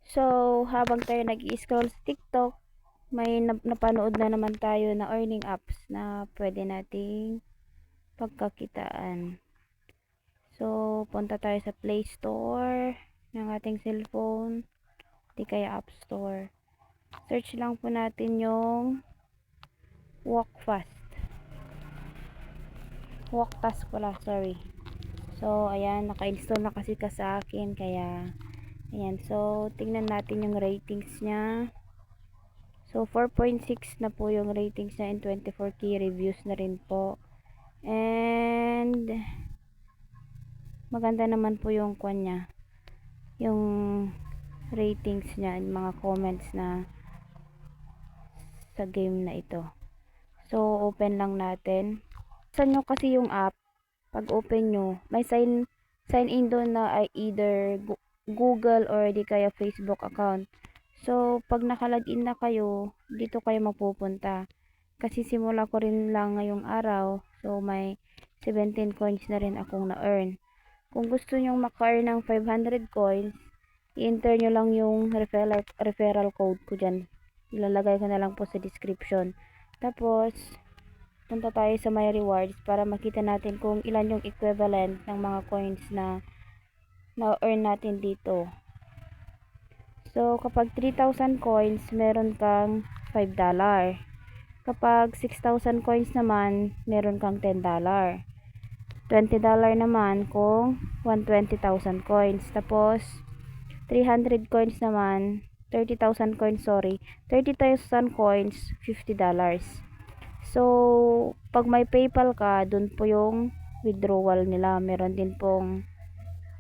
So, habang tayo nag-i-scroll sa TikTok, may napanood na naman tayo na earning apps na pwede nating pagkakitaan. So, punta tayo sa Play Store ng ating cellphone, di kaya App Store. Search lang po natin yung Walkfast. Walktask pala, sorry. So, ayan, naka-install na kasi ka sa akin, kaya ayan, so tingnan natin yung ratings niya. So 4.6 na po yung ratings niya and 24k reviews na rin po. And maganda naman po yung kwan niya. Yung ratings niya and mga comments na sa game na ito. So open lang natin. Saan nyo kasi yung app, pag open nyo, may sign in doon na ay either Google or di kaya Facebook account. So, pag nakalagin na kayo, dito kayo mapupunta. Kasi simula ko rin lang ngayong araw, so may 17 coins na rin akong na-earn. Kung gusto nyo maka-earn ng 500 coins, i-enter nyo lang yung referral code ko dyan. Ilalagay ko na lang po sa description. Tapos, punta tayo sa my rewards para makita natin kung ilan yung equivalent ng mga coins na na-earn natin dito. So, kapag 3,000 coins, meron kang $5. Kapag 6,000 coins naman, meron kang $10. $20 naman kung 120,000 coins. Tapos, 300 coins naman, 30,000 coins, sorry. 30,000 coins, $50. So, pag may PayPal ka, dun po yung withdrawal nila. Meron din pong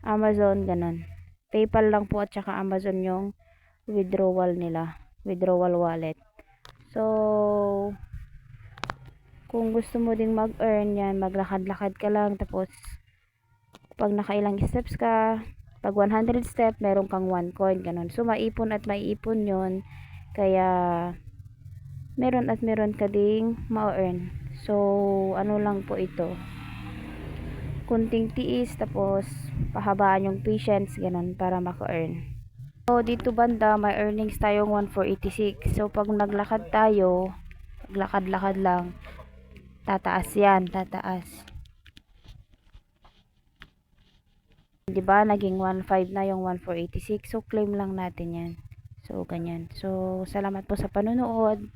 Amazon, ganun. PayPal lang po at saka Amazon yung withdrawal nila. Withdrawal wallet. So, kung gusto mo ding mag-earn yan, maglakad-lakad ka lang. Tapos, pag nakailang steps ka, pag 100 step, meron kang 1 coin. Ganun. So, maipon at maipon yun. Kaya, meron at meron ka ding ma-earn. So, ano lang po ito. Kunting tiis, tapos pahabaan yung patience, ganun, para maka-earn. So, dito banda, may earnings tayong 1,486. So, pag naglakad tayo, paglakad-lakad lang, tataas yan, tataas. Diba, naging 1,500 na yung 1,486. So, claim lang natin yan. So, ganyan. So, salamat po sa panunood.